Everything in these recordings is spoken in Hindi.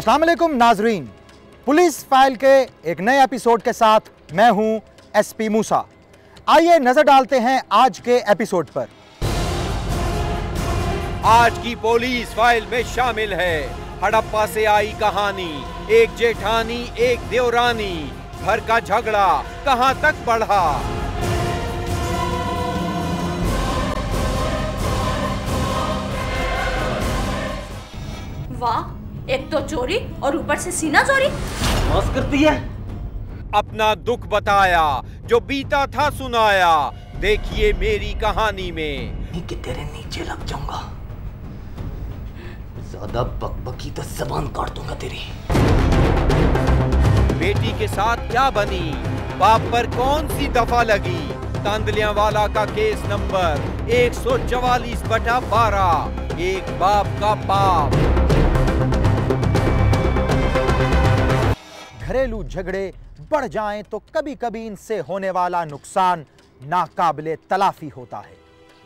अस्सलाम वालेकुम नाजरीन, पुलिस फाइल के एक नए एपिसोड के साथ मैं हूं एसपी मूसा। आइए नजर डालते हैं आज के एपिसोड पर। आज की पुलिस फाइल में शामिल है हड़प्पा से आई कहानी, एक जेठानी एक देवरानी, घर का झगड़ा कहां तक बढ़ा। वाह, एक तो चोरी और ऊपर से सीना चोरी। माफ करती है। अपना दुख बताया, जो बीता था सुनाया। देखिए मेरी कहानी में कि तेरे नीचे लग जाऊंगा, ज्यादा बकबकी तो जबान काट दूंगा तेरी। बेटी के साथ क्या बनी, बाप पर कौन सी दफा लगी। तांदलियां वाला का केस नंबर 144/12, एक बाप का पाप। घरेलू झगड़े बढ़ जाएं तो कभी कभी इनसे होने वाला नुकसान नाकाबिले तलाफी होता है।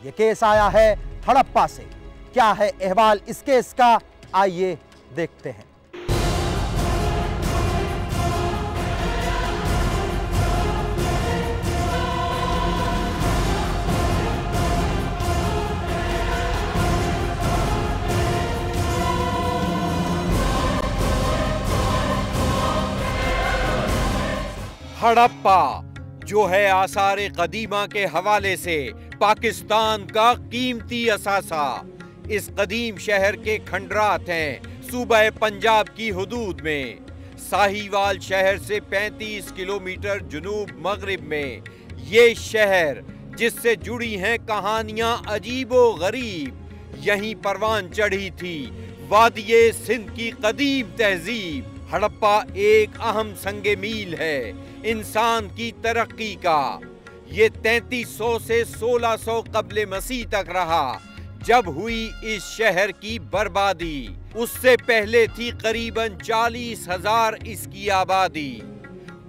ये केस आया है हड़प्पा से। क्या है अहवाल इस केस का, आइए देखते हैं। हड़प्पा जो है आसारे कदीमा के हवाले से पाकिस्तान का कीमती असासा। इस कदीम शहर के खंडरात हैं सूबा पंजाब की हुदूद में। साहिवाल शहर से 35 किलोमीटर जुनूब मगरिब में ये शहर, जिससे जुड़ी हैं कहानियां अजीबो गरीब। यहीं परवान चढ़ी थी वादिये सिंध की कदीम तहजीब। हड़प्पा एक अहम संगे मील है इंसान की तरक्की का। ये 3300 से 1600 कब्ले मसीह तक रहा जब हुई इस शहर की बर्बादी। उससे पहले थी करीबन 40,000 इसकी आबादी।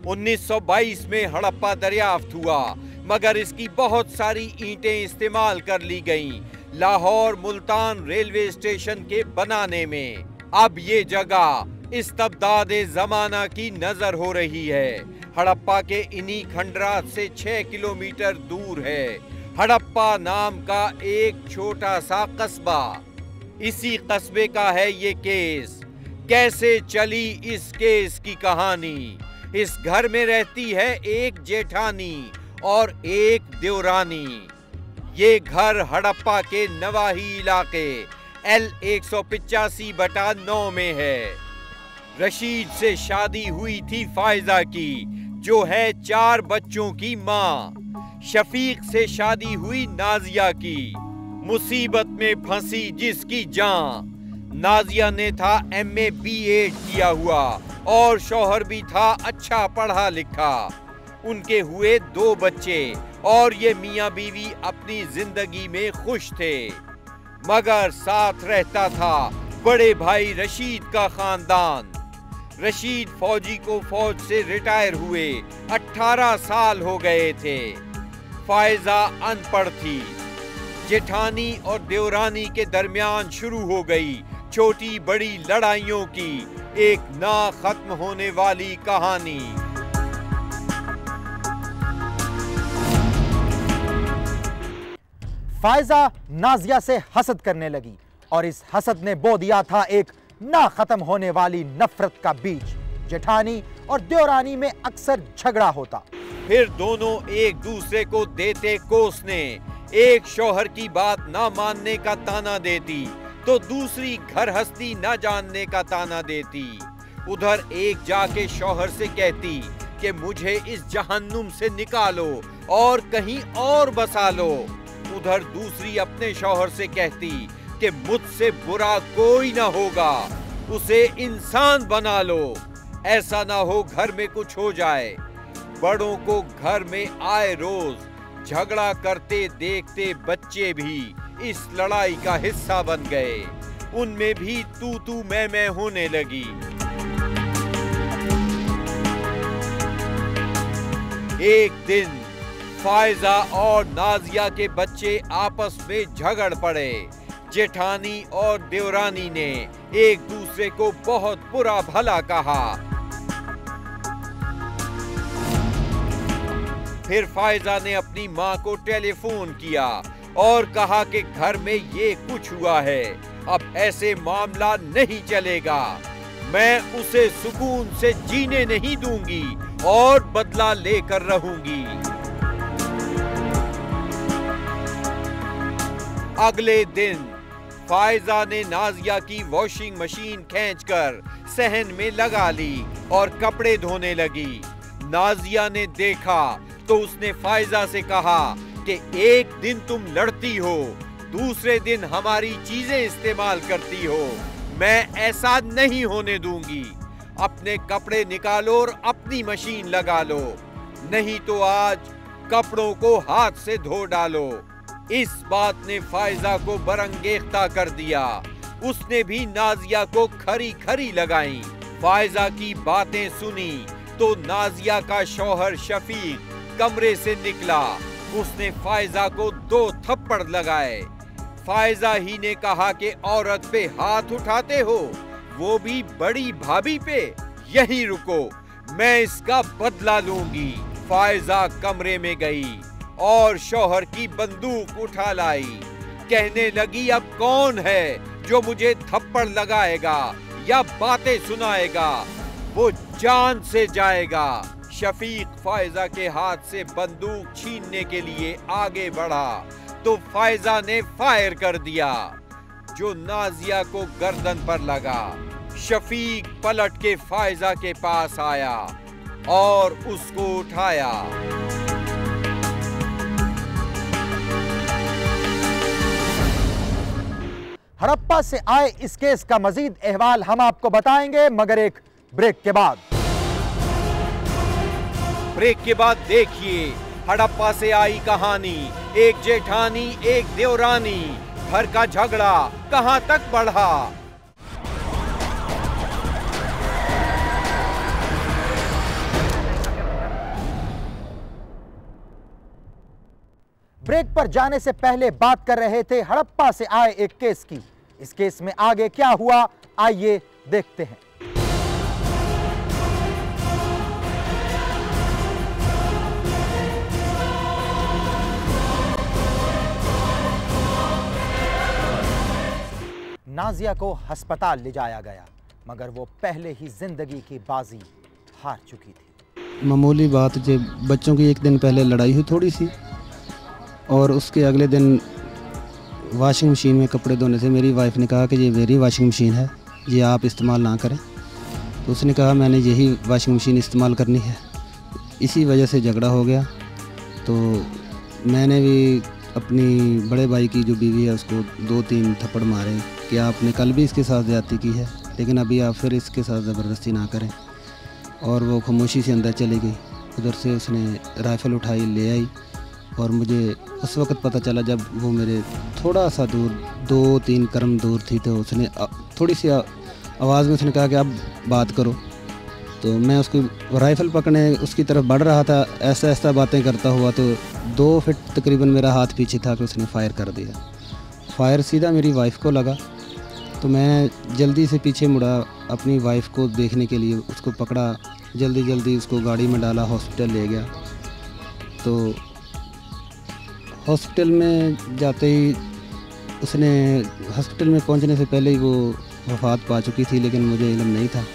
1922 में हड़प्पा दरियाफ्त हुआ, मगर इसकी बहुत सारी ईंटें इस्तेमाल कर ली गईं लाहौर मुल्तान रेलवे स्टेशन के बनाने में। अब ये जगह इस्तबदादे जमाना की नजर हो रही है। हड़प्पा के इन्हीं खंडरात से 6 किलोमीटर दूर है हड़प्पा नाम का एक छोटा सा कस्बा। इसी कस्बे का है ये केस। कैसे चली इस केस की कहानी। इस घर में रहती है एक जेठानी और एक देवरानी। ये घर हड़प्पा के नवाही इलाके L 185/9 में है। रशीद से शादी हुई थी फायजा की, जो है 4 बच्चों की माँ। शफीक से शादी हुई नाजिया की, मुसीबत में फंसी जिसकी जान। नाजिया ने था MA B.Ed किया हुआ और शौहर भी था अच्छा पढ़ा लिखा। उनके हुए 2 बच्चे और ये मियाँ बीवी अपनी जिंदगी में खुश थे। मगर साथ रहता था बड़े भाई रशीद का खानदान। रशीद फौजी को फौज से रिटायर हुए 18 साल हो गए थे। फायजा अनपढ़ थी। जेठानी और देवरानी के दरमियान शुरू हो गई छोटी बड़ी लड़ाइयों की एक ना खत्म होने वाली कहानी। फायजा नाजिया से हसद करने लगी और इस हसद ने बो दिया था एक ना खत्म होने वाली नफरत का बीज। जेठानी और देवरानी में अक्सर झगड़ा होता। फिर दोनों एक दूसरे को देते कोसने। एक शौहर की बात ना मानने का ताना देती तो दूसरी घर हस्ती ना जानने का ताना देती। उधर एक जाके शौहर से कहती कि मुझे इस जहन्नुम से निकालो और कहीं और बसा लो। उधर दूसरी अपने शौहर से कहती कि मुझसे बुरा कोई ना होगा, उसे इंसान बना लो, ऐसा ना हो घर में कुछ हो जाए। बड़ों को घर में आए रोज झगड़ा करते देखते बच्चे भी इस लड़ाई का हिस्सा बन गए। उनमें भी तू मैं होने लगी। एक दिन फायजा और नाजिया के बच्चे आपस में झगड़ पड़े। जेठानी और देवरानी ने एक दूसरे को बहुत बुरा भला कहा। फिर फायजा ने अपनी माँ को टेलीफोन किया और कहा कि घर में ये कुछ हुआ है, अब ऐसे मामला नहीं चलेगा। मैं उसे सुकून से जीने नहीं दूंगी और बदला लेकर रहूंगी। अगले दिन फायजा ने नाजिया की वॉशिंग मशीन खींचकर सहन में लगा ली और कपड़े धोने लगी। नाजिया ने देखा तो उसने फायजा से कहा कि एक दिन तुम लड़ती हो, दूसरे दिन हमारी चीजें इस्तेमाल करती हो। मैं ऐसा नहीं होने दूंगी। अपने कपड़े निकालो और अपनी मशीन लगा लो, नहीं तो आज कपड़ों को हाथ से धो डालो। इस बात ने फायजा को बरंगेख्ता कर दिया। उसने भी नाजिया को खरी खरी लगाई। फायजा की बातें सुनी तो नाजिया का शौहर शफीक कमरे से निकला। उसने फायजा को 2 थप्पड़ लगाए। फायजा ही ने कहा कि औरत पे हाथ उठाते हो, वो भी बड़ी भाभी पे। यहीं रुको, मैं इसका बदला लूंगी। फायजा कमरे में गई और शौहर की बंदूक उठा लाई। कहने लगी, अब कौन है जो मुझे थप्पड़ लगाएगा या बातें सुनाएगा, वो जान से जाएगा। शफीक फायजा के हाथ से बंदूक छीनने के लिए आगे बढ़ा तो फायजा ने फायर कर दिया, जो नाजिया को गर्दन पर लगा। शफीक पलट के फायजा के पास आया और उसको उठाया। हड़प्पा से आए इस केस का मजीद अहवाल हम आपको बताएंगे, मगर एक ब्रेक के बाद। ब्रेक के बाद देखिए हड़प्पा से आई कहानी। एक जेठानी, एक देवरानी, घर का झगड़ा कहां तक बढ़ा। ब्रेक पर जाने से पहले बात कर रहे थे हड़प्पा से आए एक केस की। इस केस में आगे क्या हुआ, आइए देखते हैं। नाजिया को अस्पताल ले जाया गया, मगर वो पहले ही जिंदगी की बाजी हार चुकी थी। मामूली बात, जो बच्चों की एक दिन पहले लड़ाई हुई थोड़ी सी, और उसके अगले दिन वॉशिंग मशीन में कपड़े धोने से मेरी वाइफ ने कहा कि ये मेरी वॉशिंग मशीन है, ये आप इस्तेमाल ना करें। तो उसने कहा मैंने यही वॉशिंग मशीन इस्तेमाल करनी है। इसी वजह से झगड़ा हो गया। तो मैंने भी अपनी बड़े भाई की जो बीवी है उसको 2-3 थप्पड़ मारे कि आपने कल भी इसके साथ ज़्यादती की है, लेकिन अभी आप फिर इसके साथ ज़बरदस्ती ना करें। और वो खामोशी से अंदर चली गई। उधर से उसने राइफ़ल उठाई, ले आई, और मुझे उस वक़्त पता चला जब वो मेरे थोड़ा सा दूर 2-3 कदम दूर थी। तो उसने थोड़ी सी आवाज़ में उसने कहा कि अब बात करो। तो मैं उसको राइफ़ल पकड़ने उसकी तरफ बढ़ रहा था, ऐसा ऐसा बातें करता हुआ, तो 2 फीट तकरीबन मेरा हाथ पीछे था कि उसने फायर कर दिया। फायर सीधा मेरी वाइफ को लगा। तो मैं जल्दी से पीछे मुड़ा, अपनी वाइफ को देखने के लिए उसको पकड़ा, जल्दी जल्दी उसको गाड़ी में डाला, हॉस्पिटल ले गया। तो हॉस्पिटल में जाते ही उसने, हॉस्पिटल में पहुंचने से पहले ही वो वफ़ात पा चुकी थी, लेकिन मुझे इल्म नहीं था।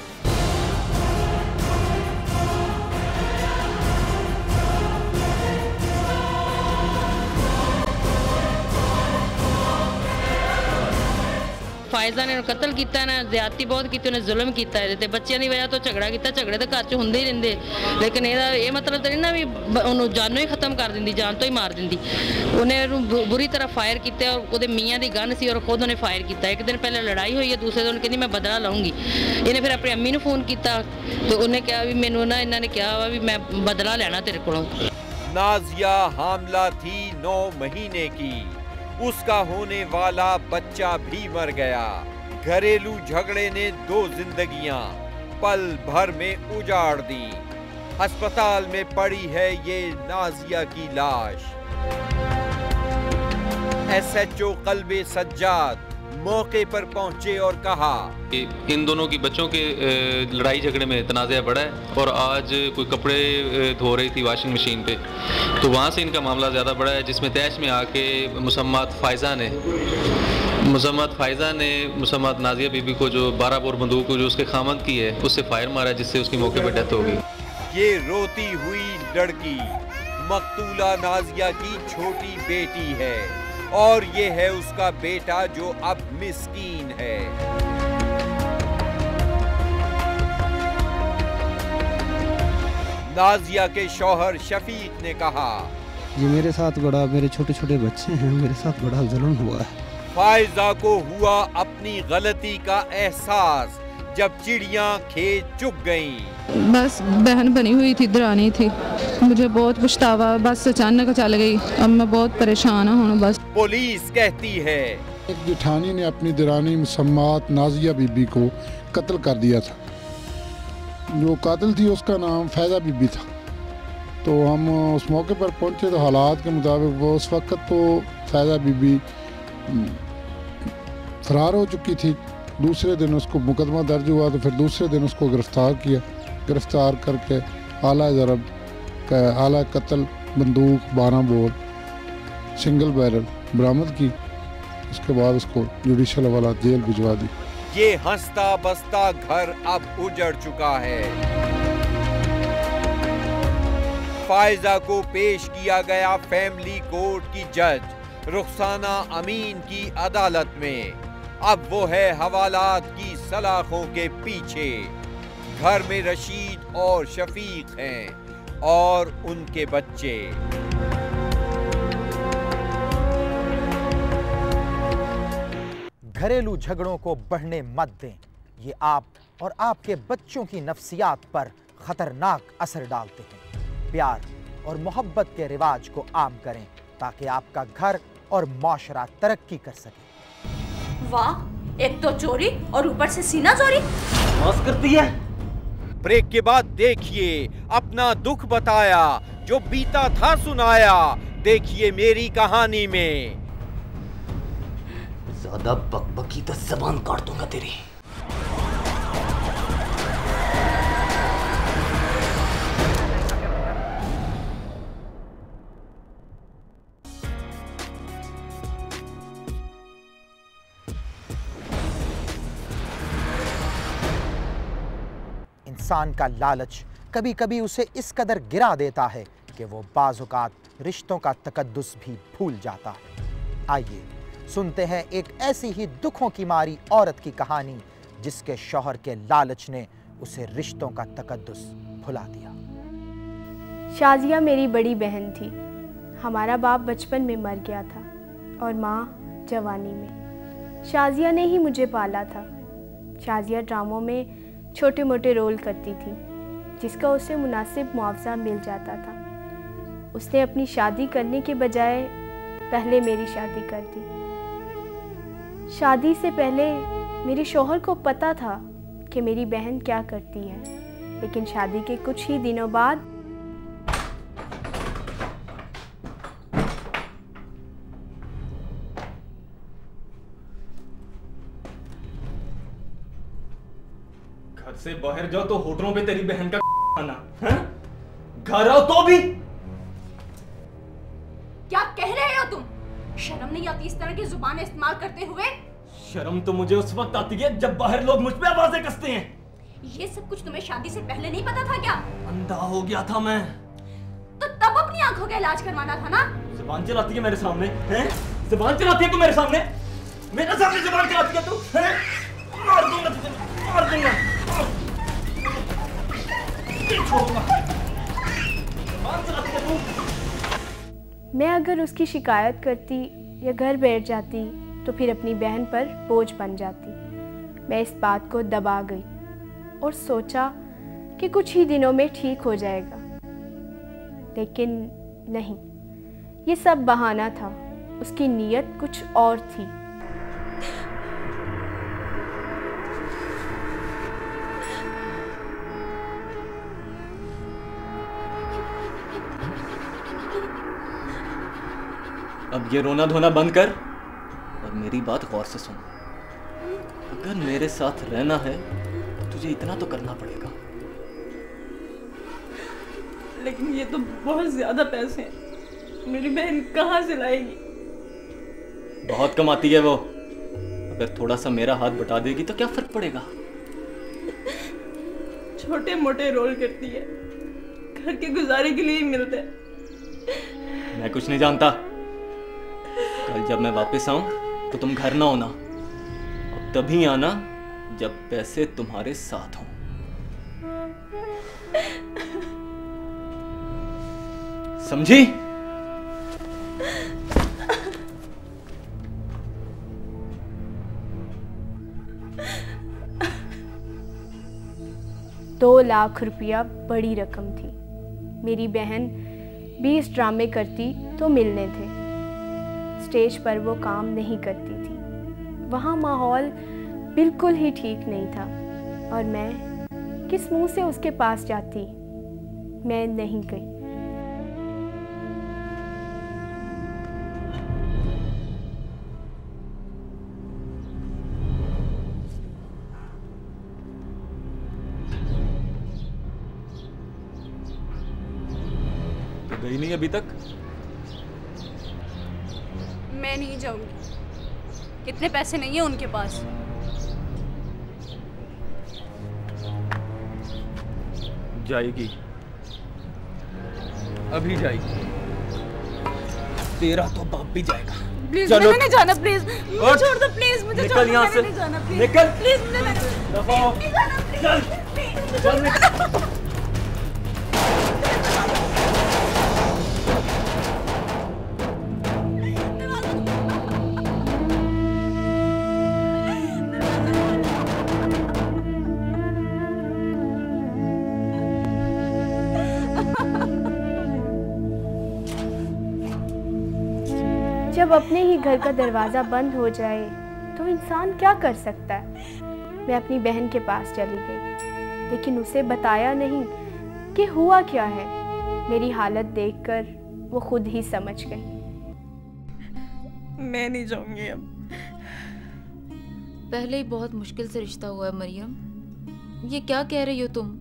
फायजा ने कतल किया ना, ज्यादती बहुत की, उन्हें जुल्म किया है। ते बच्चों की वजह तो झगड़ा किया, झगड़े तो घर च होंदे ही रहंदे, लेकिन ये मतलब तो नहीं ना भी उन्होंने जानों ही खत्म कर देंदी, जान तो ही मार देंदी। उन्हें बुरी तरह फायर किया और वो मियाँ की गन सी और खुद उन्हें फायर किया। एक दिन पहले लड़ाई हुई है, दूसरे दिन कहती मैं बदला लाऊंगी। इन्हें फिर अपनी अम्मी ने फोन किया तो उन्हें कहा भी मैनू ना, इन्होंने कहा भी मैं बदला लेना तेरे को। नाजिया हामला थी 9 महीने की। उसका होने वाला बच्चा भी मर गया। घरेलू झगड़े ने 2 जिंदगियां पल भर में उजाड़ दी। अस्पताल में पड़ी है ये नाजिया की लाश। SHO कल्बे सज्जाद मौके पर पहुंचे और कहा कि इन दोनों की बच्चों के लड़ाई झगड़े में तनाज़ा बढ़ा है और आज कोई कपड़े धो रही थी वॉशिंग मशीन पे, तो वहाँ से इनका मामला ज़्यादा बढ़ा है, जिसमें तैश में आके मुसम्मत फ़ायज़ा ने मुसम्मत नाजिया बीबी को जो 12 बोर बंदूक जो उसके खामद की है उससे फायर मारा, जिससे उसकी मौके पर डेथ हो गई। ये रोती हुई लड़की मकतूला नाजिया की छोटी बेटी है और ये है उसका बेटा जो अब मिस्कीन है। नाजिया के शौहर शफीक ने कहा, जी मेरे साथ मेरे छोटे छोटे बच्चे हैं, मेरे साथ बड़ा जुल्म हुआ है। फायजा को हुआ अपनी गलती का एहसास जब चिड़ियां खेत चुग गईं। बस बहन बनी हुई थी, दरानी थी, मुझे बहुत पछतावा, बस अचानक चल गई, अब मैं बहुत परेशान हूँ। बस पुलिस कहती है एक जेठानी ने अपनी दरानी मुसम्मत नाजिया बीबी को कत्ल कर दिया था। जो कातिल थी उसका नाम फैज़ा बीबी था। तो हम उस मौके पर पहुंचे तो हालात के मुताबिक वो उस वक़्त तो फैज़ा बीबी फरार हो चुकी थी। दूसरे दिन उसको मुकदमा दर्ज हुआ तो फिर दूसरे दिन उसको गिरफ्तार करके आला कत्ल बंदूक 12 बोर सिंगल बैरल बरामद की। उसके बाद उसको जुडिशल हवाला जेल भिजवा दी। ये हंसता बसता घर अब उजड़ चुका है। फायजा को पेश किया गया फैमिली कोर्ट की जज रुखसाना अमीन की अदालत में। अब वो है हवालात की सलाखों के पीछे। घर में रशीद और शफीक हैं और उनके बच्चे। घरेलू झगड़ों को बढ़ने मत दें, ये आप और आपके बच्चों की नफ्सियात पर खतरनाक असर डालते हैं। प्यार और मोहब्बत के रिवाज को आम करें ताकि आपका घर और माशरा तरक्की कर सके। वाह, एक तो चोरी और ऊपर से सीना चोरी। माफ करती है। ब्रेक के बाद देखिए अपना दुख बताया, जो बीता था सुनाया। देखिए मेरी कहानी में। ज्यादा बकबकी तो जबान काट दूंगा तेरी। इंसान का लालच कभी कभी उसे इस कदर गिरा देता है कि वो बाज़-औक़ात रिश्तों का तकद्दुस भी भूल जाता है। आइए सुनते हैं एक ऐसी ही दुखों की मारी औरत की कहानी जिसके शौहर के लालच ने उसे रिश्तों का तकद्दुस भुला दिया। शाजिया मेरी बड़ी बहन थी। हमारा बाप बचपन में मर गया था और माँ जवानी में। शाजिया ने ही मुझे पाला था। शाजिया ड्रामों में छोटे मोटे रोल करती थी जिसका उसे मुनासिब मुआवजा मिल जाता था। उसने अपनी शादी करने के बजाय पहले मेरी शादी कर दी। शादी से पहले मेरे शौहर को पता था कि मेरी बहन क्या करती है, लेकिन शादी के कुछ ही दिनों बाद घर से बाहर जाओ तो होटलों पे तेरी बहन का खाना है? घर आओ तो भी। क्या कह रहे हो तुम? शर्म नहीं आती इस तरह की जुबान इस्तेमाल करते हुए? शर्म तो मुझे उस वक्त आती है जब बाहर लोग मुझ पे आवाजें कसते हैं। ये सब कुछ तुम्हें शादी से पहले नहीं पता था क्या? अंधा हो गया था मैं। तो तब अपनी आंखों का इलाज करवाना था ना? जुबान चलाती है मेरे सामने, हैं? जुबान चलाती है तू मेरे सामने? मेरे सामने जुबान चलाती है तू, हैं? मार दूंगा तुझे, मार दूंगा। मैं अगर उसकी शिकायत करती या घर बैठ जाती तो फिर अपनी बहन पर बोझ बन जाती। मैं इस बात को दबा गई और सोचा कि कुछ ही दिनों में ठीक हो जाएगा, लेकिन नहीं, ये सब बहाना था। उसकी नीयत कुछ और थी। अब ये रोना धोना बंद कर और मेरी बात गौर से सुन। अगर मेरे साथ रहना है तो तुझे इतना तो करना पड़ेगा। लेकिन ये तो बहुत ज्यादा पैसे हैं, मेरी बहन कहाँ से लाएगी? बहुत कमाती है वो, अगर थोड़ा सा मेरा हाथ बटा देगी तो क्या फर्क पड़ेगा? छोटे मोटे रोल करती है, घर के गुजारे के लिए ही मिलते हैं। मैं कुछ नहीं जानता। कल जब मैं वापस आऊं तो तुम घर ना होना, और तभी आना जब पैसे तुम्हारे साथ हों। समझी? दो लाख रुपया बड़ी रकम थी। मेरी बहन 20 ड्रामे करती तो मिलने थे। स्टेज पर वो काम नहीं करती थी, वहाँ माहौल बिल्कुल ही ठीक नहीं था, और मैं किस मुंह से उसके पास जाती? मैं नहीं गई। गई नहीं अभी तक? मैं नहीं जाऊंगी, इतने पैसे नहीं है उनके पास। जाएगी, अभी जाएगी। तेरा तो बाप भी जाएगा। प्लीज मुझे नहीं जाना, प्लीज मुझे छोड़ दो, प्लीज मुझे छोड़ दो, निकल यहाँ से, नहीं जाना, प्लीज निकल, प्लीज मुझे नहीं जाना, चल निकल। जब अपने ही घर का दरवाज़ा बंद हो जाए तो इंसान क्या कर सकता है? मैं अपनी बहन के पास चली गई, लेकिन उसे बताया नहीं कि हुआ क्या है। मेरी हालत देखकर वो खुद ही समझ गई। मैं नहीं जाऊंगी अब। पहले ही बहुत मुश्किल से रिश्ता हुआ है मरियम, ये क्या कह रही हो तुम?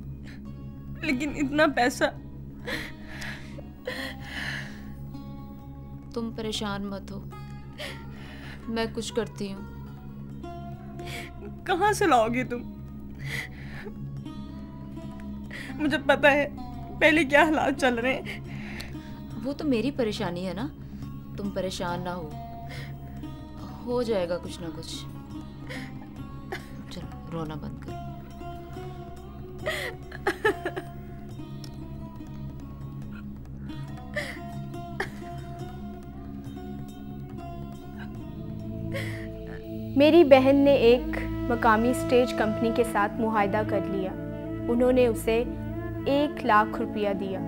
लेकिन इतना पैसा। तुम परेशान मत हो, मैं कुछ करती हूँ। कहाँ से लाओगी तुम? मुझे पता है पहले क्या हालात चल रहे हैं। वो तो मेरी परेशानी है ना, तुम परेशान ना हो जाएगा कुछ ना कुछ। चलो रोना बंद करो। मेरी बहन ने एक मकामी स्टेज कंपनी के साथ मुआहदा कर लिया। उन्होंने उसे 1 लाख रुपया दिया,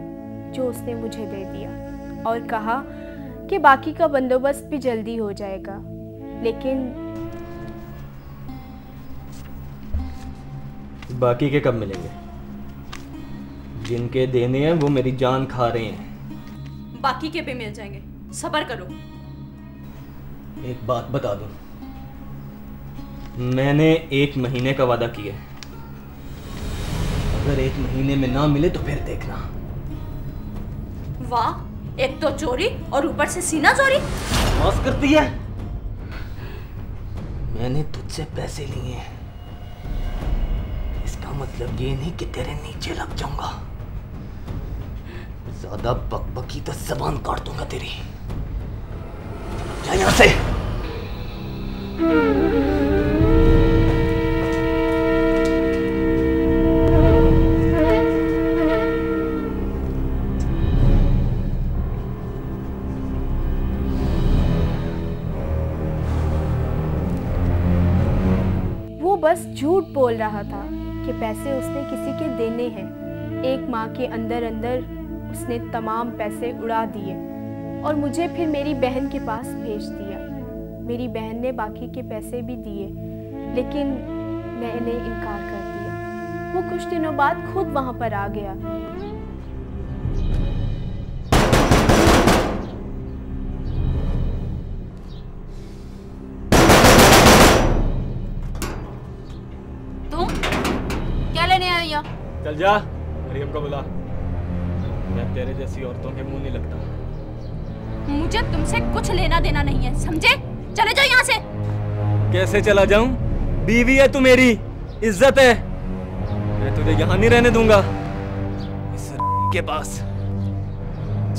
जो उसने मुझे दे दिया, और कहा कि बाकी का बंदोबस्त भी जल्दी हो जाएगा। लेकिन बाकी के कब मिलेंगे? जिनके देने हैं वो मेरी जान खा रहे हैं। बाकी के भी मिल जाएंगे, सब्र करो। एक बात बता दूं, मैंने 1 महीने का वादा किया है। अगर 1 महीने में ना मिले तो फिर देखना। वाह, एक तो चोरी और ऊपर से सीना चोरी। माफ करती है? मैंने तुझसे पैसे लिए हैं, इसका मतलब ये नहीं कि तेरे नीचे लग जाऊंगा। ज्यादा बकबकी तो जबान काट दूंगा तेरी। जा यहां से। बस झूठ बोल रहा था कि पैसे उसने किसी के देने हैं। 1 माह के अंदर अंदर उसने तमाम पैसे उड़ा दिए और मुझे फिर मेरी बहन के पास भेज दिया। मेरी बहन ने बाकी के पैसे भी दिए, लेकिन मैंने इनकार कर दिया। वो कुछ दिनों बाद खुद वहाँ पर आ गया। आया यहाँ? चल जा, मरियम को बुला। मैं तेरे जैसी औरतों के मुंह नहीं लगता। मुझे तुमसे कुछ लेना देना नहीं है, समझे? चले जाओ यहाँ से। कैसे चला जाऊं? बीवी है तू मेरी, इज्जत है। मैं तुझे यहाँ नहीं रहने दूंगा इस के पास।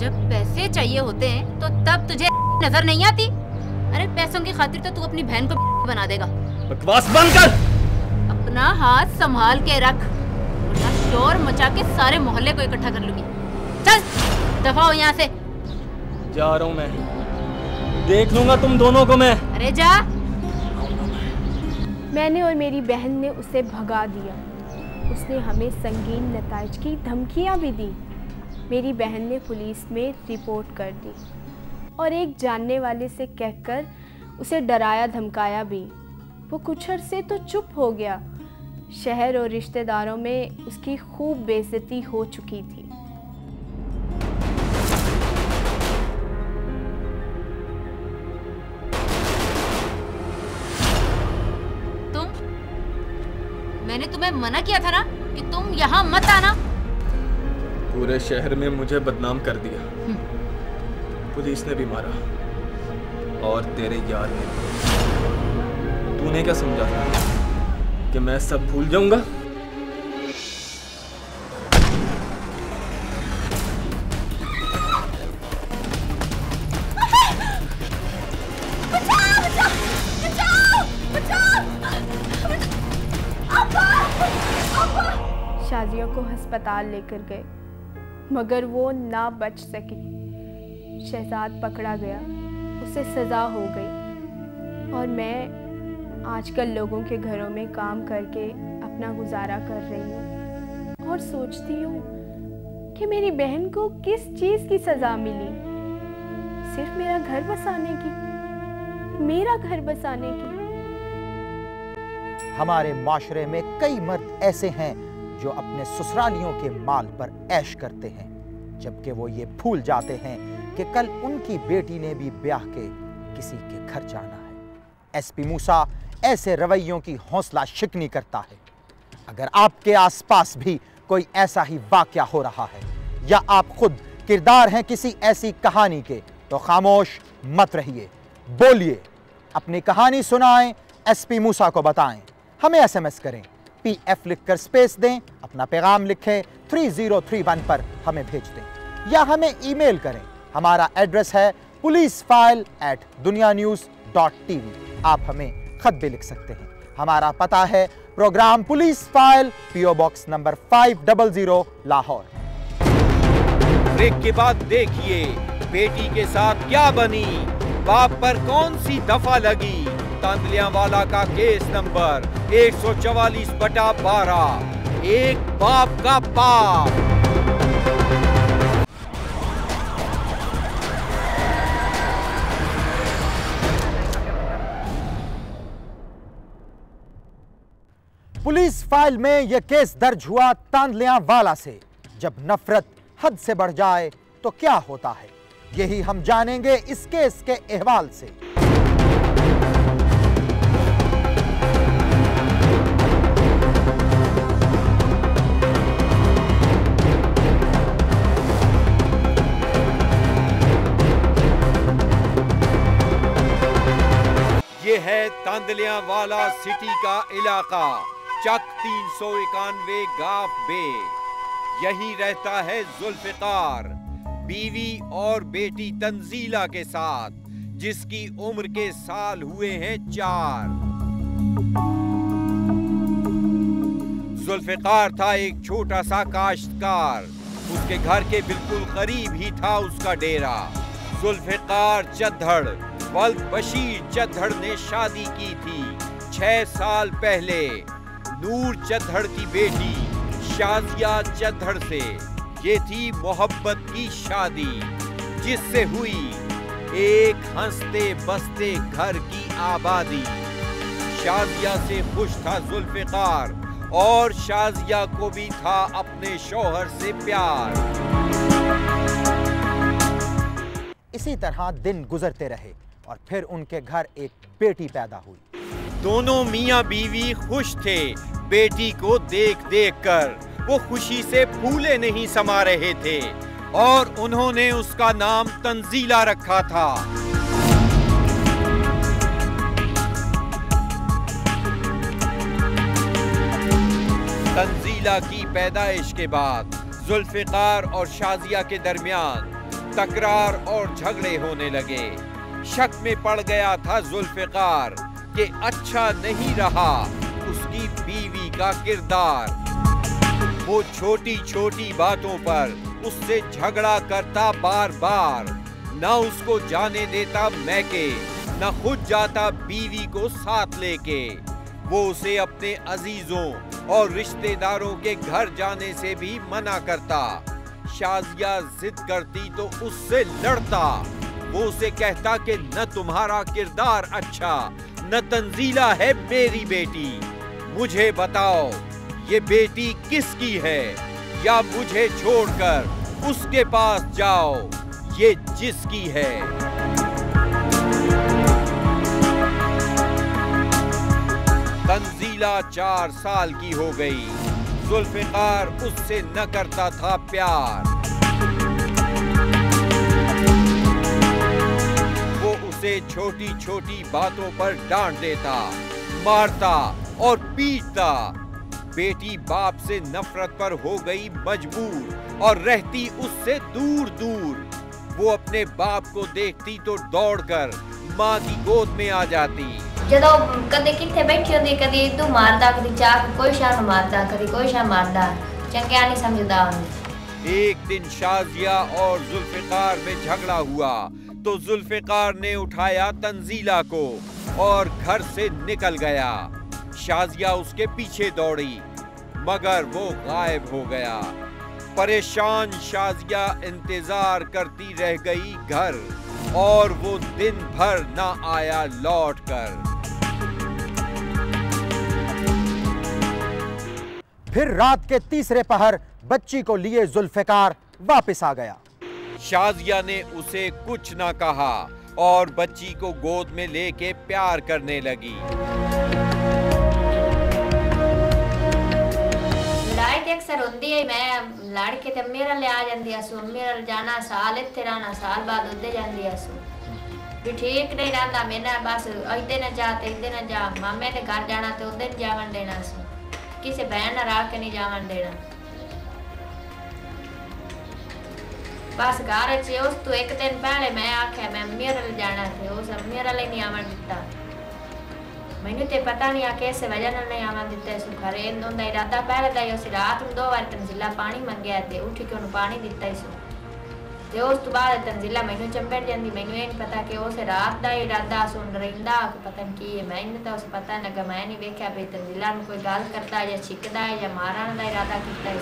जब पैसे चाहिए होते हैं तो तब तुझे नजर नहीं आती? अरे पैसों की खातिर तो तू अपनी बहन को बना देगा। बकवास बंद कर। अपना हाथ संभाल के रख, वरना शोर मचा के सारे मोहल्ले को इकट्ठा कर लूंगी। चल दफा हो यहाँ से। जा रहा हूँ मैं, देख लूंगा तुम दोनों को मैं। अरे जा। मैंने और मेरी बहन ने उसे भगा दिया। उसने हमें संगीन नताइज की धमकियां भी दी। मेरी बहन ने पुलिस में रिपोर्ट कर दी और एक जानने वाले से कहकर उसे डराया धमकाया भी। वो कुछ अरसे तो चुप हो गया। शहर और रिश्तेदारों में उसकी खूब बेइज्जती हो चुकी थी। मैंने तुम्हें मना किया था ना कि तुम यहाँ मत आना। पूरे शहर में मुझे बदनाम कर दिया, पुलिस ने भी मारा और तेरे यार ने। तूने क्या समझा था कि मैं सब भूल जाऊंगा? शाजिया को अस्पताल लेकर गए मगर वो ना बच सकी। शहजाद पकड़ा गया, उसे सज़ा हो गई और मैं आजकल लोगों के घरों में काम करके अपना गुजारा कर रही हूँ और सोचती हूँ कि मेरी बहन को किस चीज़ की सज़ा मिली। सिर्फ मेरा घर बसाने की, मेरा घर बसाने की। हमारे माशरे में कई मर्द ऐसे हैं जो अपने ससुरालियों के माल पर ऐश करते हैं, जबकि वो ये भूल जाते हैं कि कल उनकी बेटी ने भी ब्याह के किसी के घर जाना है। एसपी मूसा ऐसे रवैयों की हौसला शिकनी करता है। अगर आपके आसपास भी कोई ऐसा ही वाकया हो रहा है या आप खुद किरदार हैं किसी ऐसी कहानी के, तो खामोश मत रहिए, बोलिए, अपनी कहानी सुनाएं, एसपी मूसा को बताएं। हमें एसएमएस करें, PF लिखकर स्पेस दें, अपना पैगाम लिखें, 3031 पर हमें भेज दें या हमें ईमेल करें। हमारा एड्रेस है policeFile@dunianews.tv। आप हमें खत भी लिख सकते हैं। हमारा पता है program police file, PO box number 500 Lahore. Break के बाद देखिए बेटी के साथ क्या बनी, बाप पर कौन सी दफा लगी। तांदलियांवाला का केस नंबर 144/12, एक बाप का पाप। पुलिस फाइल में यह केस दर्ज हुआ तांदलियांवाला से। जब नफरत हद से बढ़ जाए तो क्या होता है, यही हम जानेंगे इस केस के अहवाल से। ये है तांदलियांवाला सिटी का इलाका, चक 391 गाफ बे। यहीं रहता है जुल्फिकार, बीवी और बेटी तंजीला के साथ, जिसकी उम्र के साल हुए हैं 4। जुल्फिकार था एक छोटा सा काश्तकार। उसके घर के बिल्कुल करीब ही था उसका डेरा। जुल्फिकार चद्दड़ वल्द बशीर चद्दड़ ने शादी की थी 6 साल पहले नूर चद्दड़ की बेटी शाजिया चद्दड़ से। ये थी मोहब्बत की शादी, जिससे हुई एक हंसते बसते घर की आबादी। शाजिया से खुश था जुल्फिकार और शाजिया को भी था अपने शौहर से प्यार। इसी तरह दिन गुजरते रहे और फिर उनके घर एक बेटी पैदा हुई। दोनों मियां बीवी खुश थे, बेटी को देख देख कर वो खुशी से फूले नहीं समा रहे थे और उन्होंने उसका नाम तंजीला रखा था। तंजीला की पैदाइश के बाद जुल्फिकार और शाजिया के दरमियान तकरार और झगड़े होने लगे। शक में पड़ गया था जुल्फिकार कि अच्छा नहीं रहा उसकी बीवी का किरदार। वो छोटी छोटी बातों पर उससे झगड़ा करता बार बार, ना उसको जाने देता मैके, ना खुद जाता बीवी को साथ लेके। वो उसे अपने अजीजों और रिश्तेदारों के घर जाने से भी मना करता। शाजिया जिद करती तो उससे लड़ता। वो उसे कहता कि न तुम्हारा किरदार अच्छा, न तंजीला है मेरी बेटी। मुझे बताओ ये बेटी किसकी है, या मुझे छोड़कर उसके पास जाओ, ये जिसकी है। तंजीला 4 साल की हो गई। जुल्फिकार उससे न करता था प्यार। वो उसे छोटी छोटी बातों पर डांट देता, मारता और पीटता। बेटी बाप से नफरत पर हो गई मजबूर और रहती उससे दूर दूर। वो अपने बाप को देखती तो दौड़कर माँ की गोद में आ जाती। ਜਦੋਂ ਕਦੇ ਕਿੱਥੇ ਬੈਠੀ ਹੁੰਦੀ, ਕਦੀ ਤੂੰ ਮਾਰਦਾ, ਕਦੀ ਚਾਹ ਕੋਈ ਸ਼ਾਨ ਮਾਰਦਾ, कभी कोई शान मारदा, चंगिया नहीं समझदा। एक दिन शाजिया और जुल्फिकार में झगड़ा हुआ तो जुल्फिकार ने उठाया तंजीला को और घर से निकल गया। शाजिया उसके पीछे दौड़ी मगर वो गायब हो गया। परेशान शाजिया इंतजार करती रह गई घर और वो दिन भर ना आया लौट कर। फिर रात के तीसरे पहर बच्ची को लिए जुल्फिकार वापस आ गया। शाजिया ने उसे कुछ ना कहा और बच्ची को गोद में लेके प्यार करने लगी। लड़ाई तो अक्सर होती है, मैं लड़के ते मेरा ले आ जाती हूँ, मेरा जाना साल इत्थे रहना, साल बाद उधर जाती हूँ। भी ठीक नहीं रहता मैंने, बस इधर न जा तो इधर न जा, मामे ने घर जाना तो उधर जावन देना सू, किसी बहन न रह के नहीं जावन देना। बस घर च उस तो एक दिन पहले मैं आख्या मैं मेरे ले जाना थे, उस मेरा ले नहीं आवन दिता। मैंने तो पता नहीं कैसे वजह नहीं आवन दिता। इस घर उनका इरादा पहले था उस रात में 2 बार तंजीला पानी मंगया थे, उठ के उन्हें पानी दिता। इस उस तो बाद तंजीला मैनू चंबड़ जाती। मैनू ये नहीं पता कि उस रात का इरादा सुन रहा पता नहीं की है। मैंने तो उस पता नहीं लगा, मैं नहीं देखा भी तंजीला कोई गल करता या छिकता है या मारन का इरादा किया।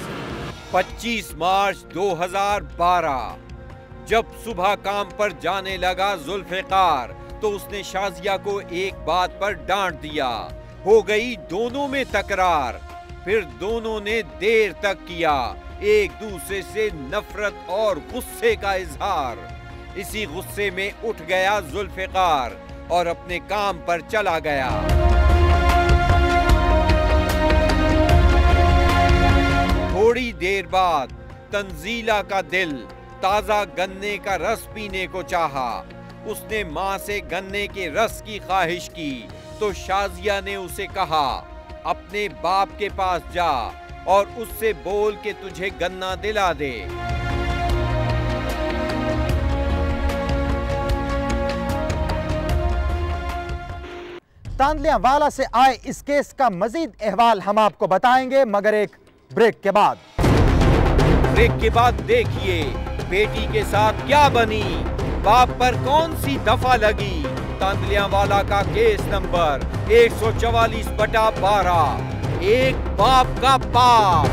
25 मार्च 2012 जब सुबह काम पर जाने लगा जुल्फिकार तो उसने शाजिया को एक बात पर डांट दिया। हो गई दोनों में तकरार। फिर दोनों ने देर तक किया एक दूसरे से नफरत और गुस्से का इजहार। इसी गुस्से में उठ गया जुल्फिकार और अपने काम पर चला गया। थोड़ी देर बाद तंजीला का दिल ताजा गन्ने का रस पीने को चाहा। उसने माँ से गन्ने के रस की ख्वाहिश की तो शाजिया ने उसे कहा, अपने बाप के पास जा और उससे बोल के तुझे गन्ना दिला दे। तांदलियांवाला से आए इस केस का मजीद अहवाल हम आपको बताएंगे, मगर एक ब्रेक के बाद। ब्रेक के बाद देखिए बेटी के साथ क्या बनी, बाप पर कौन सी दफा लगी। तांदलियांवाला का केस नंबर 144/12, एक बाप का पाप।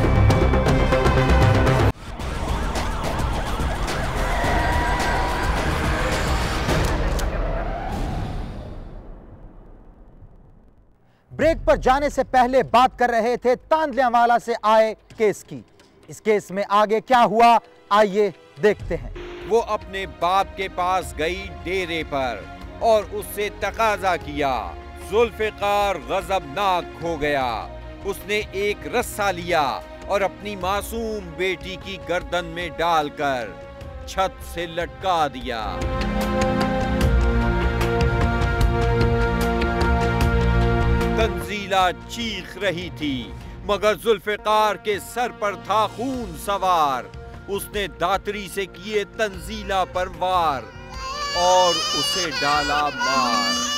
ब्रेक पर जाने से पहले बात कर रहे थे तांदलियांवाला से आए केस की। इस केस में आगे क्या हुआ, आइए देखते हैं। वो अपने बाप के पास गई डेरे पर और उससे तकाजा किया। जुल्फिकार गजबनाक हो गया उसने एक रस्सा लिया और अपनी मासूम बेटी की गर्दन में डालकर छत से लटका दिया। तंजीला चीख रही थी, मगर जुल्फिकार के सर पर था खून सवार। उसने दातरी से किए तंजीला पर वार और उसे डाला मार।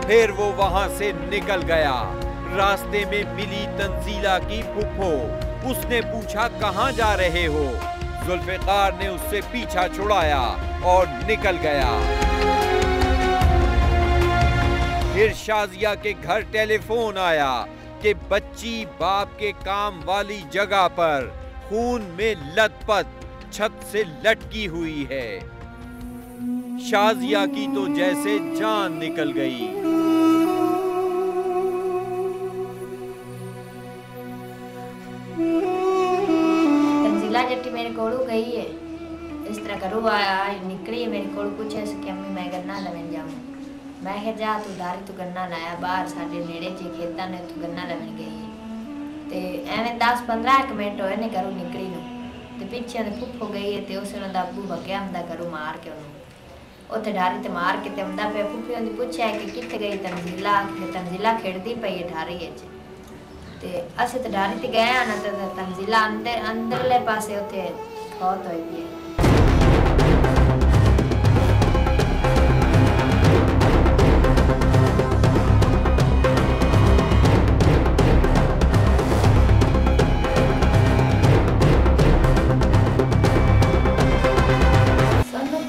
फिर वो वहां से निकल गया। रास्ते में मिली तंजीला की फुफ्फो। उसने पूछा, कहां जा रहे हो? जुल्फिकार ने उससे पीछा छुड़ाया और निकल गया। फिर शाजिया के घर टेलीफोन आया कि बच्ची बाप के काम वाली जगह पर खून में लथपथ छत से लटकी हुई है। शाजिया की तो जैसे जान निकल गई। तंजीला जट्टी मेरे कोलू गई है, इस तरह करू आज निकली है मेरे कोलू, पूछे कि अम्मी मैं गन्ना लवन जाऊँ। मैं कहा जा तू दारी तू गन्ना लाया, बाहर साढ़े नेड़े च खेता ने तू गन्ना लवन गई है। ते एवं 10-15 मिनट होए ने करू निकली नू, ते पिछे ने फुफ्फो गई है, ते उसने दा अब्बू बक्या हमदा करू मार के उन्होंने उत्थे डारी ते मार के ते हमदा पे फुफ्फी ने पूछा कि कित्थे गई तंजीला? तंजीला खेड़दी पई है ढारी च। ते असीं ते डारी ते गए ना, ते तंजीला अंदरले पासे उत्थे खौत होई पई है।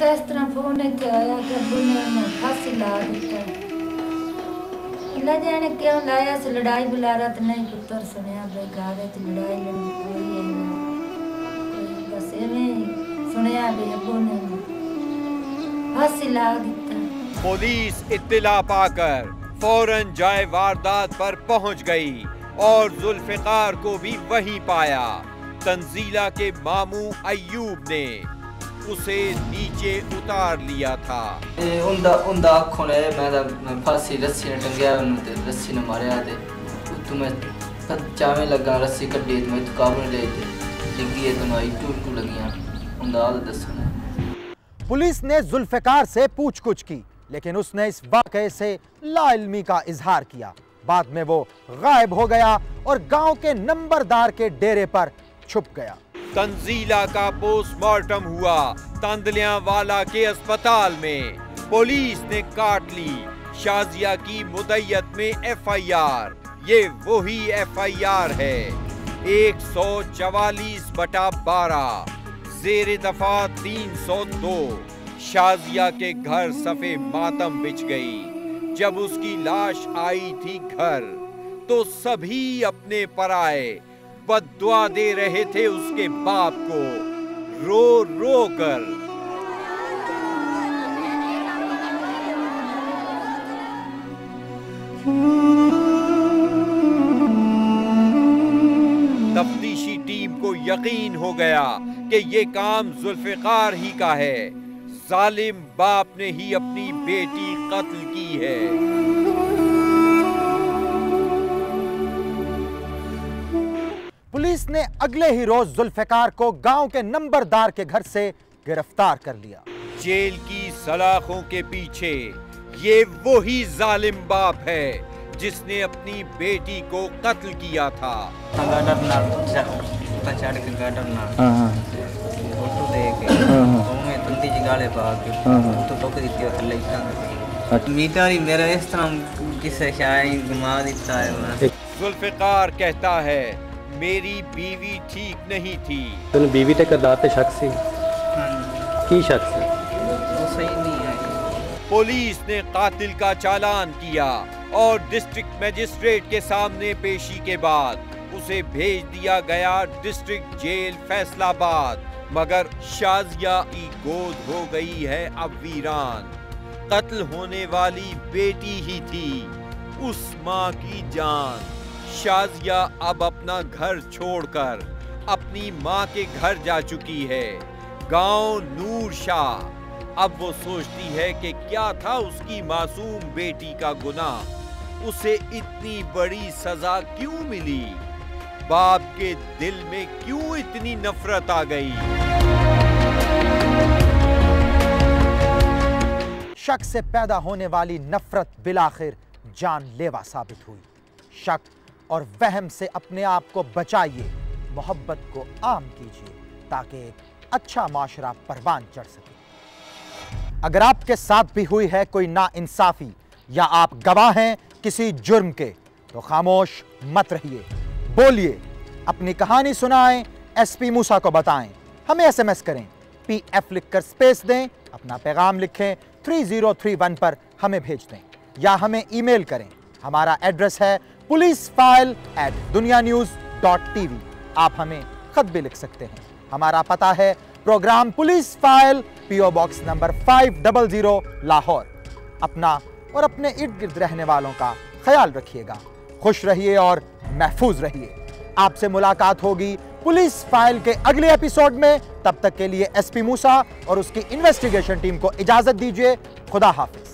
इस तरह फोन आया कि अब्बू ने फांसी ला दिता। अल्लाह जाने क्यों लाया से, लड़ाई बुलारा तो नहीं पुत्र सुनिया बेकार है, लड़ाई लड़ी कोई है ना, बस एवं सुनिया भी अब्बू ने फांसी ला दिता। पुलिस इत्तिला पाकर फौरन जाए वारदात पर पहुंच गई और जुल्फिकार को भी वहीं पाया। तंजीला के मामू अय्यूब ने उसे नीचे उतार लिया था। उंदा आँखों ने मैं फांसी रस्सी ने टंगया, ते रस्सी ने मारया ते तुम्हें चावे लगा रस्सी कड्डी ते मैं काबू ले लगी है, तुम्हारी टूट लगियां उंदा हाल दसना। पुलिस ने जुल्फिकार से पूछकुछ की, लेकिन उसने इस वाकये से लाइल्मी का इजहार किया। बाद में वो गायब हो गया और गांव के नंबरदार के डेरे पर छुप गया। तंजीला का पोस्टमार्टम हुआ तांदलियांवाला के अस्पताल में। पुलिस ने काट ली शाजिया की मुद्दत में एफआईआर। ये वही एफआईआर है 144/12 जेर दफा 302। शाजिया के घर सफे मातम बिछ गई। जब उसकी लाश आई थी घर, तो सभी अपने पराए बद्दुआ दे रहे थे उसके बाप को रो रो कर। तफ्तीशी टीम को यकीन हो गया कि ये काम जुल्फिकार ही का है। जालिम बाप ने ही अपनी बेटी कत्ल की है। पुलिस ने अगले ही रोज जुल्फिकार को गांव के नंबरदार के घर से गिरफ्तार कर लिया। जेल की सलाखों के पीछे ये वही जालिम बाप है जिसने अपनी बेटी को कत्ल किया था। जुल्फिकार कहता है, मेरी बीवी ठीक नहीं थी। तो बीवी ते करदाते शक से की शक से वो सही नहीं है। पुलिस ने कातिल का चालान किया और डिस्ट्रिक्ट मजिस्ट्रेट के सामने पेशी के बाद उसे भेज दिया गया डिस्ट्रिक्ट जेल फैसलाबाद। मगर शाजिया की गोद हो गई है अब वीरान। कत्ल होने वाली बेटी ही थी उस माँ की जान। शाजिया अब अपना घर छोड़कर अपनी मां के घर जा चुकी है, गांव नूर शाह। अब वो सोचती है कि क्या था उसकी मासूम बेटी का गुनाह, उसे इतनी बड़ी सजा क्यों मिली, बाप के दिल में क्यों इतनी नफरत आ गई। शक से पैदा होने वाली नफरत बिलाखिर जानलेवा साबित हुई। शक और वहम से अपने आप को बचाइए, मोहब्बत को आम कीजिए ताकि एक अच्छा माशरा परवान चढ़ सके। अगर आपके साथ भी हुई है कोई नाइंसाफी या आप गवाह हैं किसी जुर्म के, तो खामोश मत रहिए, बोलिए, अपनी कहानी सुनाएं, एसपी मूसा को बताएं। हमें एसएमएस करें, पीएफ लिखकर स्पेस दें, अपना पैगाम लिखें, 3031 पर हमें भेज दें या हमें ईमेल करें। हमारा एड्रेस है policeFile@dunianews.tv। आप हमें खत भी लिख सकते हैं। हमारा पता है program police file, PO box number 500 Lahore. अपना और अपने इर्द गिर्द रहने वालों का ख्याल रखिएगा। खुश रहिए और महफूज रहिए। आपसे मुलाकात होगी पुलिस फाइल के अगले एपिसोड में। तब तक के लिए एसपी मूसा और उसकी इन्वेस्टिगेशन टीम को इजाजत दीजिए। खुदा हाफिज।